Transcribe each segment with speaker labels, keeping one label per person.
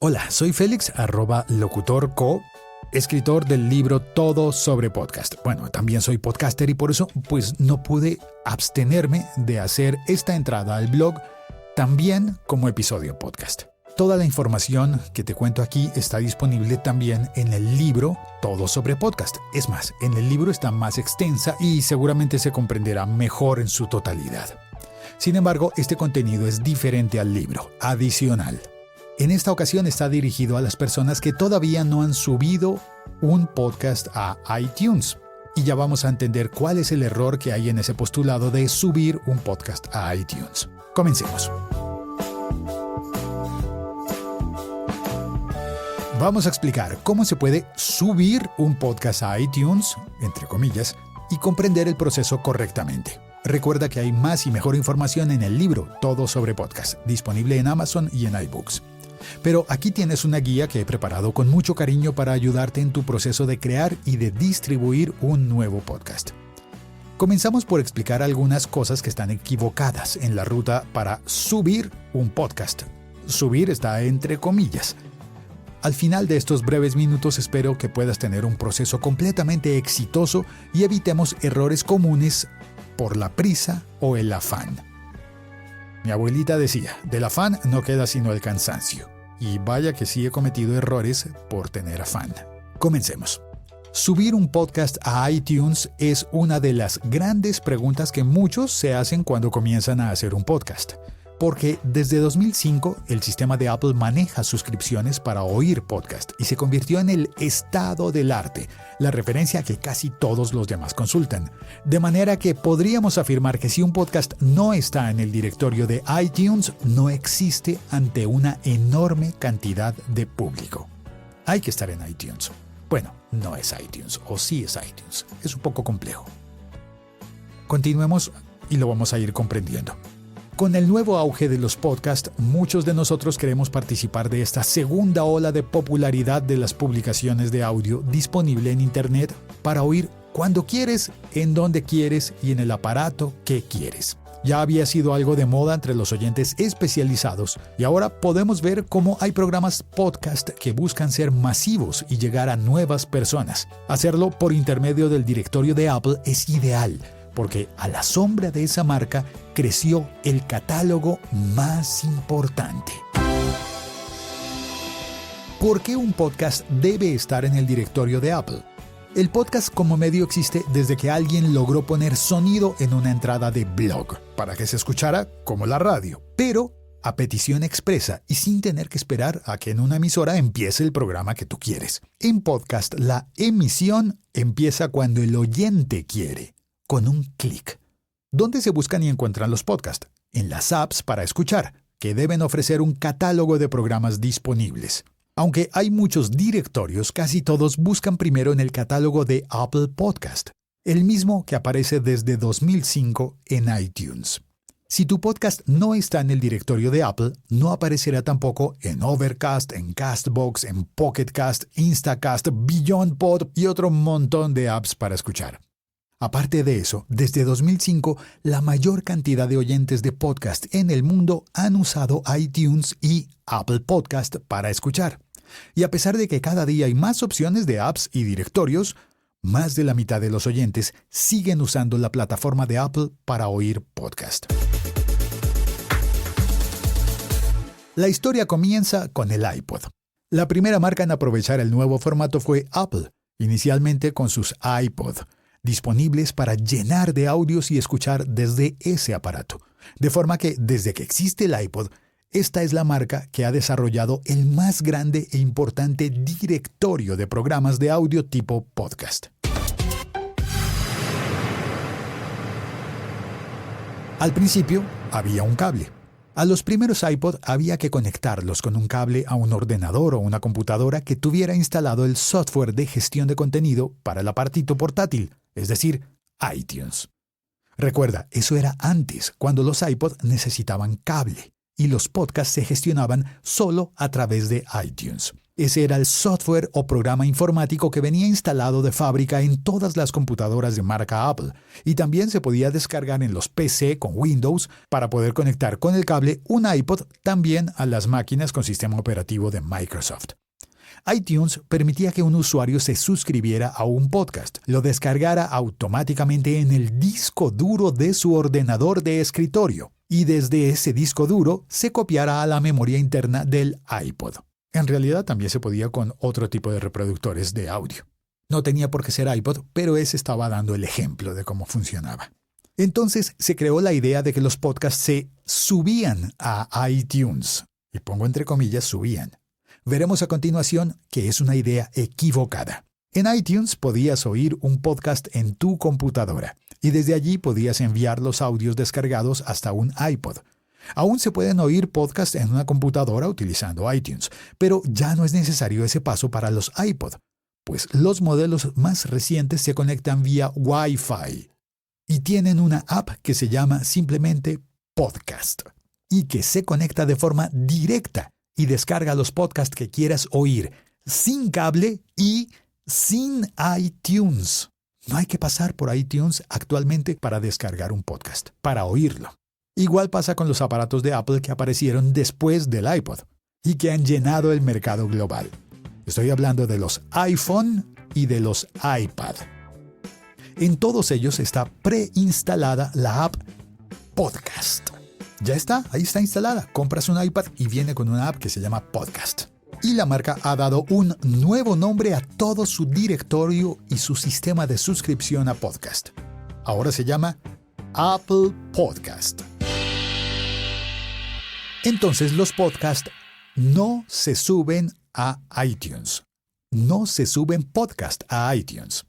Speaker 1: Hola, soy Félix, @locutorco, escritor del libro Todo sobre Podcast. Bueno, también soy podcaster y por eso pues no pude abstenerme de hacer esta entrada al blog también como episodio podcast. Toda la información que te cuento aquí está disponible también en el libro Todo sobre Podcast. Es más, en el libro está más extensa y seguramente se comprenderá mejor en su totalidad. Sin embargo, este contenido es diferente al libro, adicional. En esta ocasión está dirigido a las personas que todavía no han subido un podcast a iTunes. Y ya vamos a entender cuál es el error que hay en ese postulado de subir un podcast a iTunes. Comencemos. Vamos a explicar cómo se puede subir un podcast a iTunes, entre comillas, y comprender el proceso correctamente. Recuerda que hay más y mejor información en el libro Todo sobre Podcast, disponible en Amazon y en iBooks. Pero aquí tienes una guía que he preparado con mucho cariño para ayudarte en tu proceso de crear y de distribuir un nuevo podcast. Comenzamos por explicar algunas cosas que están equivocadas en la ruta para subir un podcast. Subir está entre comillas. Al final de estos breves minutos espero que puedas tener un proceso completamente exitoso y evitemos errores comunes por la prisa o el afán. Mi abuelita decía, del afán no queda sino el cansancio. Y vaya que sí he cometido errores por tener afán. Comencemos. Subir un podcast a iTunes es una de las grandes preguntas que muchos se hacen cuando comienzan a hacer un podcast. Porque desde 2005 el sistema de Apple maneja suscripciones para oír podcast y se convirtió en el estado del arte, la referencia que casi todos los demás consultan. De manera que podríamos afirmar que si un podcast no está en el directorio de iTunes, no existe ante una enorme cantidad de público. Hay que estar en iTunes. Bueno, no es iTunes, o sí es iTunes. Es un poco complejo. Continuemos y lo vamos a ir comprendiendo. Con el nuevo auge de los podcasts, muchos de nosotros queremos participar de esta segunda ola de popularidad de las publicaciones de audio disponible en Internet para oír cuando quieres, en donde quieres y en el aparato que quieres. Ya había sido algo de moda entre los oyentes especializados y ahora podemos ver cómo hay programas podcast que buscan ser masivos y llegar a nuevas personas. Hacerlo por intermedio del directorio de Apple es ideal, porque a la sombra de esa marca creció el catálogo más importante. ¿Por qué un podcast debe estar en el directorio de Apple? El podcast como medio existe desde que alguien logró poner sonido en una entrada de blog, para que se escuchara como la radio, pero a petición expresa y sin tener que esperar a que en una emisora empiece el programa que tú quieres. En podcast, la emisión empieza cuando el oyente quiere. Con un clic. ¿Dónde se buscan y encuentran los podcasts? En las apps para escuchar, que deben ofrecer un catálogo de programas disponibles. Aunque hay muchos directorios, casi todos buscan primero en el catálogo de Apple Podcast, el mismo que aparece desde 2005 en iTunes. Si tu podcast no está en el directorio de Apple, no aparecerá tampoco en Overcast, en Castbox, en Pocket Cast, Instacast, Beyond Pod y otro montón de apps para escuchar. Aparte de eso, desde 2005, la mayor cantidad de oyentes de podcast en el mundo han usado iTunes y Apple Podcast para escuchar. Y a pesar de que cada día hay más opciones de apps y directorios, más de la mitad de los oyentes siguen usando la plataforma de Apple para oír podcast. La historia comienza con el iPod. La primera marca en aprovechar el nuevo formato fue Apple, inicialmente con sus iPod, disponibles para llenar de audios y escuchar desde ese aparato. De forma que, desde que existe el iPod, esta es la marca que ha desarrollado el más grande e importante directorio de programas de audio tipo podcast. Al principio, había un cable. A los primeros iPod había que conectarlos con un cable a un ordenador o una computadora que tuviera instalado el software de gestión de contenido para el aparatito portátil, es decir, iTunes. Recuerda, eso era antes, cuando los iPod necesitaban cable y los podcasts se gestionaban solo a través de iTunes. Ese era el software o programa informático que venía instalado de fábrica en todas las computadoras de marca Apple y también se podía descargar en los PC con Windows para poder conectar con el cable un iPod también a las máquinas con sistema operativo de Microsoft. iTunes permitía que un usuario se suscribiera a un podcast, lo descargara automáticamente en el disco duro de su ordenador de escritorio y desde ese disco duro se copiara a la memoria interna del iPod. En realidad también se podía con otro tipo de reproductores de audio. No tenía por qué ser iPod, pero ese estaba dando el ejemplo de cómo funcionaba. Entonces se creó la idea de que los podcasts se subían a iTunes. Y pongo entre comillas subían. Veremos a continuación que es una idea equivocada. En iTunes podías oír un podcast en tu computadora y desde allí podías enviar los audios descargados hasta un iPod. Aún se pueden oír podcasts en una computadora utilizando iTunes, pero ya no es necesario ese paso para los iPod, pues los modelos más recientes se conectan vía Wi-Fi y tienen una app que se llama simplemente Podcast y que se conecta de forma directa y descarga los podcasts que quieras oír sin cable y sin iTunes. No hay que pasar por iTunes actualmente para descargar un podcast, para oírlo. Igual pasa con los aparatos de Apple que aparecieron después del iPod y que han llenado el mercado global. Estoy hablando de los iPhone y de los iPad. En todos ellos está preinstalada la app Podcast. Ya está, ahí está instalada. Compras un iPad y viene con una app que se llama Podcast. Y la marca ha dado un nuevo nombre a todo su directorio y su sistema de suscripción a podcast. Ahora se llama Apple Podcast. Entonces los podcasts no se suben a iTunes. No se suben podcast a iTunes.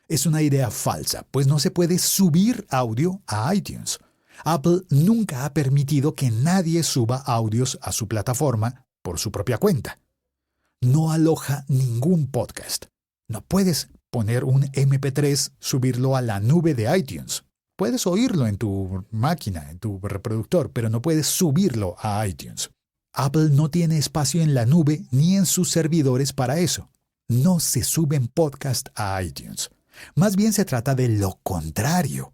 Speaker 1: Es una idea falsa, pues no se puede subir audio a iTunes. Apple nunca ha permitido que nadie suba audios a su plataforma por su propia cuenta. No aloja ningún podcast. No puedes poner un MP3, subirlo a la nube de iTunes. Puedes oírlo en tu máquina, en tu reproductor, pero no puedes subirlo a iTunes. Apple no tiene espacio en la nube ni en sus servidores para eso. No se suben podcast a iTunes. Más bien se trata de lo contrario.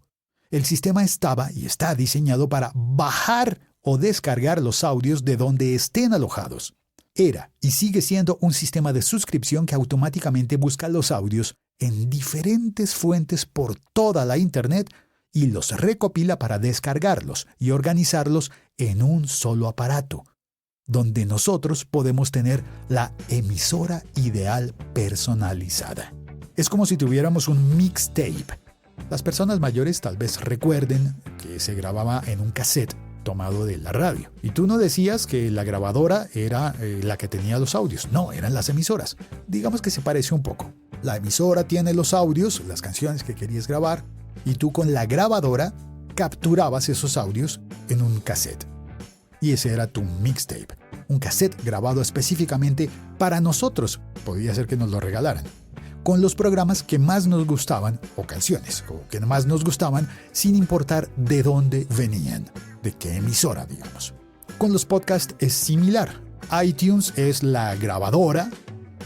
Speaker 1: El sistema estaba y está diseñado para bajar o descargar los audios de donde estén alojados. Era y sigue siendo un sistema de suscripción que automáticamente busca los audios en diferentes fuentes por toda la Internet y los recopila para descargarlos y organizarlos en un solo aparato, donde nosotros podemos tener la emisora ideal personalizada. Es como si tuviéramos un mixtape. Las personas mayores tal vez recuerden que se grababa en un cassette tomado de la radio. Y tú no decías que la grabadora era la que tenía los audios. No, eran las emisoras. Digamos que se parece un poco. La emisora tiene los audios, las canciones que querías grabar, y tú con la grabadora capturabas esos audios en un cassette. Y ese era tu mixtape. Un cassette grabado específicamente para nosotros. Podía ser que nos lo regalaran. Con los programas que más nos gustaban, o canciones que más nos gustaban, sin importar de dónde venían, de qué emisora, digamos. Con los podcasts es similar. iTunes es la grabadora,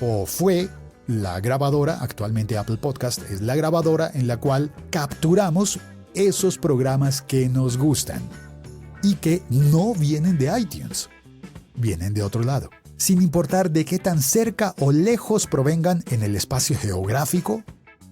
Speaker 1: o fue la grabadora, actualmente Apple Podcast es la grabadora en la cual capturamos esos programas que nos gustan y que no vienen de iTunes, vienen de otro lado. Sin importar de qué tan cerca o lejos provengan en el espacio geográfico,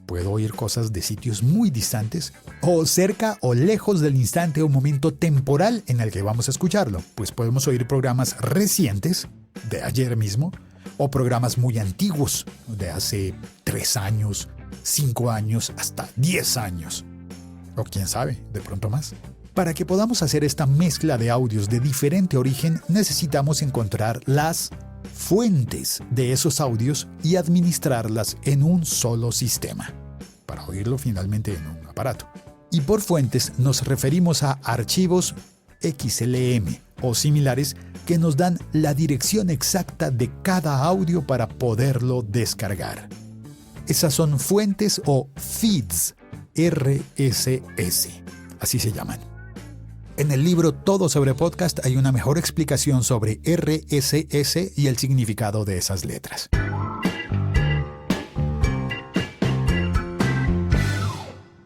Speaker 1: puedo oír cosas de sitios muy distantes, o cerca o lejos del instante o momento temporal en el que vamos a escucharlo, pues podemos oír programas recientes, de ayer mismo, o programas muy antiguos, de hace 3 años, 5 años, hasta 10 años. O quién sabe, de pronto más. Para que podamos hacer esta mezcla de audios de diferente origen, necesitamos encontrar las fuentes de esos audios y administrarlas en un solo sistema, para oírlo finalmente en un aparato. Y por fuentes nos referimos a archivos XLM o similares que nos dan la dirección exacta de cada audio para poderlo descargar. Esas son fuentes o feeds, RSS, así se llaman. En el libro Todo sobre Podcast hay una mejor explicación sobre RSS y el significado de esas letras.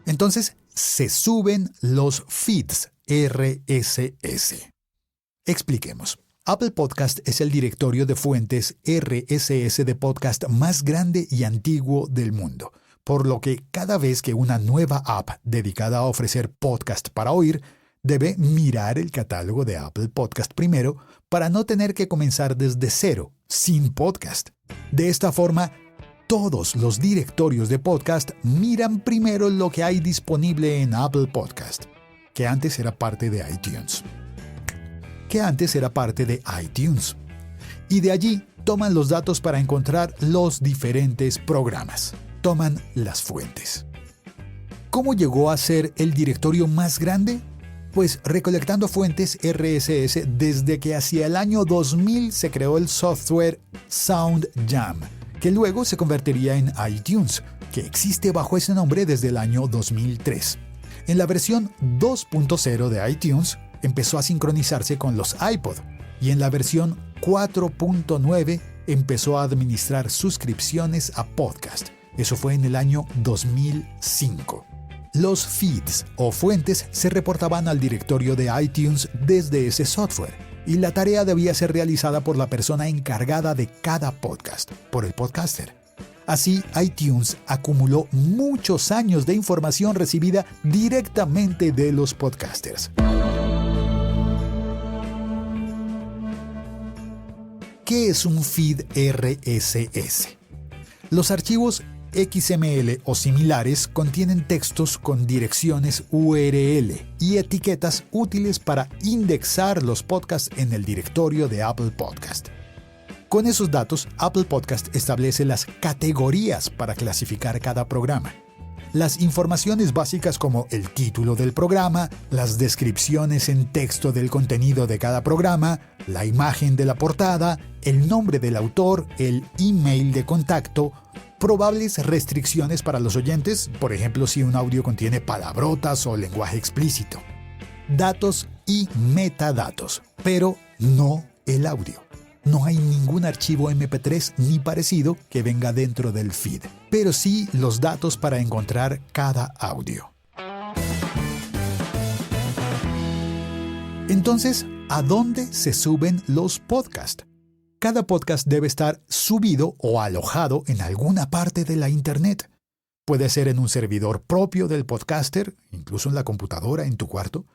Speaker 1: Entonces, se suben los feeds RSS. Expliquemos. Apple Podcast es el directorio de fuentes RSS de podcast más grande y antiguo del mundo, por lo que cada vez que una nueva app dedicada a ofrecer podcast para oír, debe mirar el catálogo de Apple Podcast primero para no tener que comenzar desde cero, sin podcast. De esta forma, todos los directorios de podcast miran primero lo que hay disponible en Apple Podcast, que antes era parte de iTunes. Y de allí toman los datos para encontrar los diferentes programas. Toman las fuentes. ¿Cómo llegó a ser el directorio más grande? Pues recolectando fuentes RSS desde que hacia el año 2000 se creó el software SoundJam, que luego se convertiría en iTunes, que existe bajo ese nombre desde el año 2003. En la versión 2.0 de iTunes empezó a sincronizarse con los iPod, y en la versión 4.9 empezó a administrar suscripciones a podcast. Eso fue en el año 2005. Los feeds o fuentes se reportaban al directorio de iTunes desde ese software, y la tarea debía ser realizada por la persona encargada de cada podcast, por el podcaster. Así, iTunes acumuló muchos años de información recibida directamente de los podcasters. ¿Qué es un feed RSS? Los archivos XML o similares contienen textos con direcciones URL y etiquetas útiles para indexar los podcasts en el directorio de Apple Podcast. Con esos datos, Apple Podcast establece las categorías para clasificar cada programa. Las informaciones básicas como el título del programa, las descripciones en texto del contenido de cada programa, la imagen de la portada, el nombre del autor, el email de contacto, probables restricciones para los oyentes, por ejemplo si un audio contiene palabrotas o lenguaje explícito. Datos y metadatos, pero no el audio. No hay ningún archivo MP3 ni parecido que venga dentro del feed, pero sí los datos para encontrar cada audio. Entonces, ¿a dónde se suben los podcasts? Cada podcast debe estar subido o alojado en alguna parte de la Internet. Puede ser en un servidor propio del podcaster, incluso en la computadora en tu cuarto,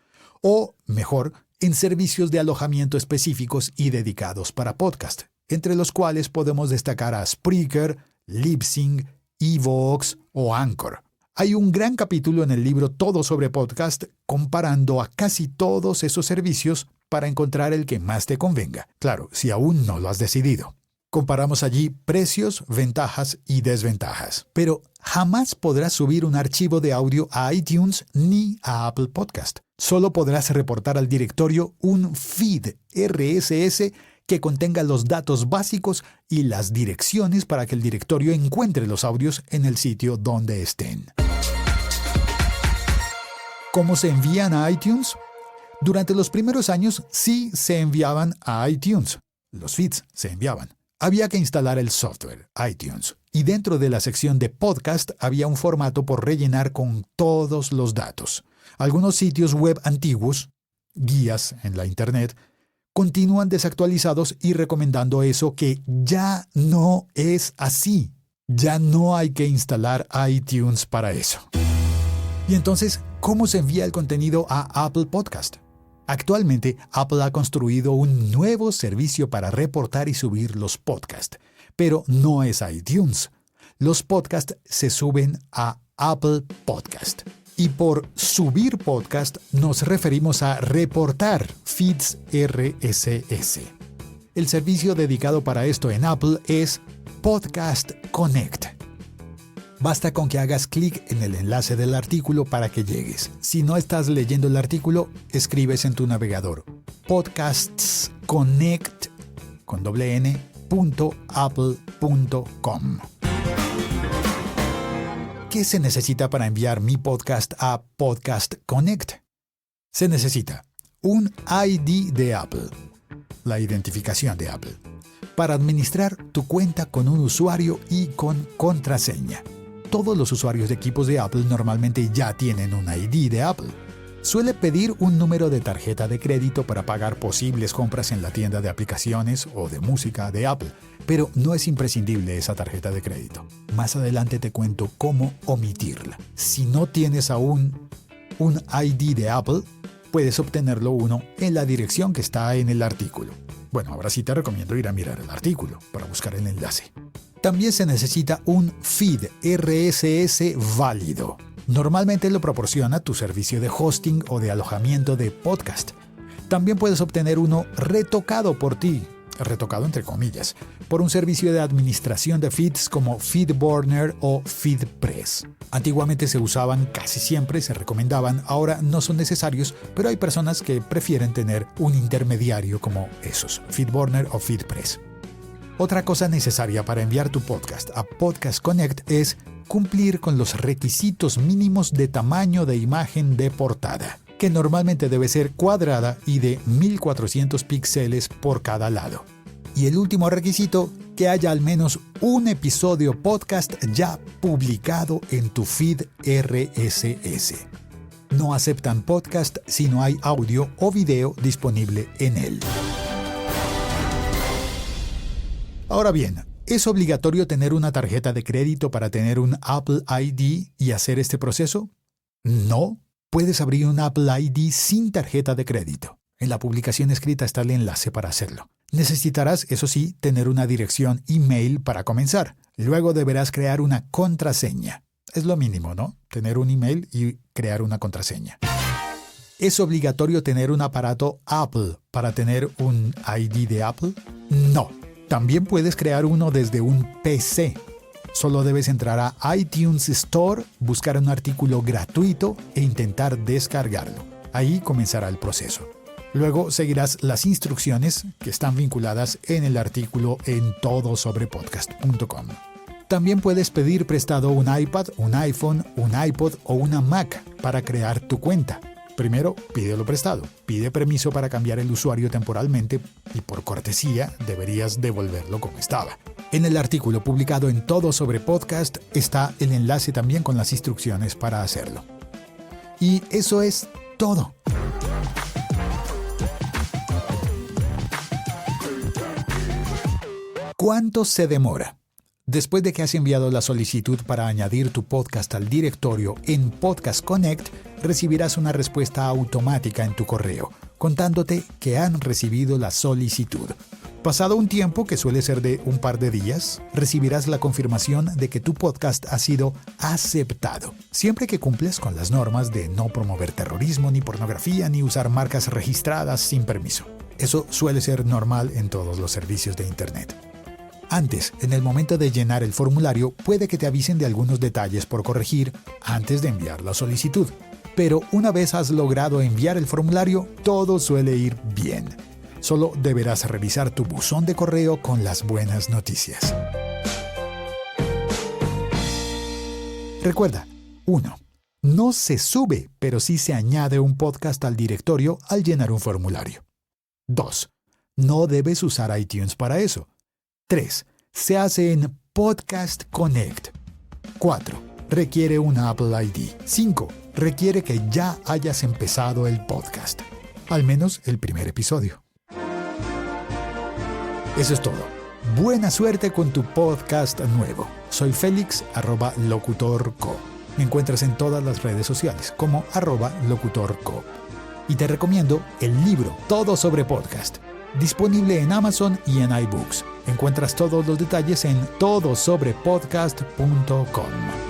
Speaker 1: o, mejor, en servicios de alojamiento específicos y dedicados para podcast, entre los cuales podemos destacar a Spreaker, Libsyn, Evox o Anchor. Hay un gran capítulo en el libro Todo sobre Podcast comparando a casi todos esos servicios para encontrar el que más te convenga. Claro, si aún no lo has decidido. Comparamos allí precios, ventajas y desventajas. Pero jamás podrás subir un archivo de audio a iTunes ni a Apple Podcast. Solo podrás reportar al directorio un feed RSS que contenga los datos básicos y las direcciones para que el directorio encuentre los audios en el sitio donde estén. ¿Cómo se envían a iTunes? Durante los primeros años sí se enviaban a iTunes. Los feeds se enviaban. Había que instalar el software, iTunes, y dentro de la sección de podcast había un formato por rellenar con todos los datos. Algunos sitios web antiguos, guías en la Internet, continúan desactualizados y recomendando eso que ya no es así. Ya no hay que instalar iTunes para eso. Y entonces, ¿cómo se envía el contenido a Apple Podcast? Actualmente, Apple ha construido un nuevo servicio para reportar y subir los podcasts, pero no es iTunes. Los podcasts se suben a Apple Podcast. Y por subir podcast nos referimos a reportar feeds RSS. El servicio dedicado para esto en Apple es Podcast Connect. Basta con que hagas clic en el enlace del artículo para que llegues. Si no estás leyendo el artículo, escribes en tu navegador podcastsconnect.apple.com. ¿Qué se necesita para enviar mi podcast a Podcast Connect? Se necesita Un ID de Apple, la identificación de Apple, para administrar tu cuenta con un usuario y con contraseña. Todos los usuarios de equipos de Apple normalmente ya tienen un ID de Apple. Suele pedir un número de tarjeta de crédito para pagar posibles compras en la tienda de aplicaciones o de música de Apple, pero no es imprescindible esa tarjeta de crédito. Más adelante te cuento cómo omitirla. Si no tienes aún un ID de Apple, puedes obtenerlo uno en la dirección que está en el artículo. Bueno, ahora sí te recomiendo ir a mirar el artículo para buscar el enlace. También se necesita un feed RSS válido. Normalmente lo proporciona tu servicio de hosting o de alojamiento de podcast. También puedes obtener uno retocado por ti, retocado entre comillas, por un servicio de administración de feeds como FeedBurner o FeedPress. Antiguamente se usaban, casi siempre se recomendaban, ahora no son necesarios, pero hay personas que prefieren tener un intermediario como esos, FeedBurner o FeedPress. Otra cosa necesaria para enviar tu podcast a Podcast Connect es cumplir con los requisitos mínimos de tamaño de imagen de portada, que normalmente debe ser cuadrada y de 1400 píxeles por cada lado. Y el último requisito, que haya al menos un episodio podcast ya publicado en tu feed RSS. No aceptan podcast si no hay audio o video disponible en él. Ahora bien, ¿es obligatorio tener una tarjeta de crédito para tener un Apple ID y hacer este proceso? No, puedes abrir un Apple ID sin tarjeta de crédito. En la publicación escrita está el enlace para hacerlo. Necesitarás, eso sí, tener una dirección email para comenzar. Luego deberás crear una contraseña. Es lo mínimo, ¿no? Tener un email y crear una contraseña. ¿Es obligatorio tener un aparato Apple para tener un ID de Apple? No. También puedes crear uno desde un PC. Solo debes entrar a iTunes Store, buscar un artículo gratuito e intentar descargarlo. Ahí comenzará el proceso. Luego seguirás las instrucciones que están vinculadas en el artículo en todosobrepodcast.com. También puedes pedir prestado un iPad, un iPhone, un iPod o una Mac para crear tu cuenta. Primero, pídelo prestado. Pide permiso para cambiar el usuario temporalmente y por cortesía deberías devolverlo como estaba. En el artículo publicado en Todo Sobre Podcast está el enlace también con las instrucciones para hacerlo. Y eso es todo. ¿Cuánto se demora? Después de que has enviado la solicitud para añadir tu podcast al directorio en Podcast Connect, recibirás una respuesta automática en tu correo, contándote que han recibido la solicitud. Pasado un tiempo, que suele ser de un par de días, recibirás la confirmación de que tu podcast ha sido aceptado, siempre que cumples con las normas de no promover terrorismo, ni pornografía, ni usar marcas registradas sin permiso. Eso suele ser normal en todos los servicios de Internet. Antes, en el momento de llenar el formulario, puede que te avisen de algunos detalles por corregir antes de enviar la solicitud. Pero una vez has logrado enviar el formulario, todo suele ir bien. Solo deberás revisar tu buzón de correo con las buenas noticias. Recuerda, 1. No se sube, pero sí se añade un podcast al directorio al llenar un formulario. 2. No debes usar iTunes para eso. 3. Se hace en Podcast Connect. 4. Requiere un Apple ID. 5. Requiere que ya hayas empezado el podcast. Al menos el primer episodio. Eso es todo. Buena suerte con tu podcast nuevo. Soy Félix, @locutorco. Me encuentras en todas las redes sociales como @locutorco. Y te recomiendo el libro Todo Sobre Podcast, disponible en Amazon y en iBooks. Encuentras todos los detalles en todosobrepodcast.com.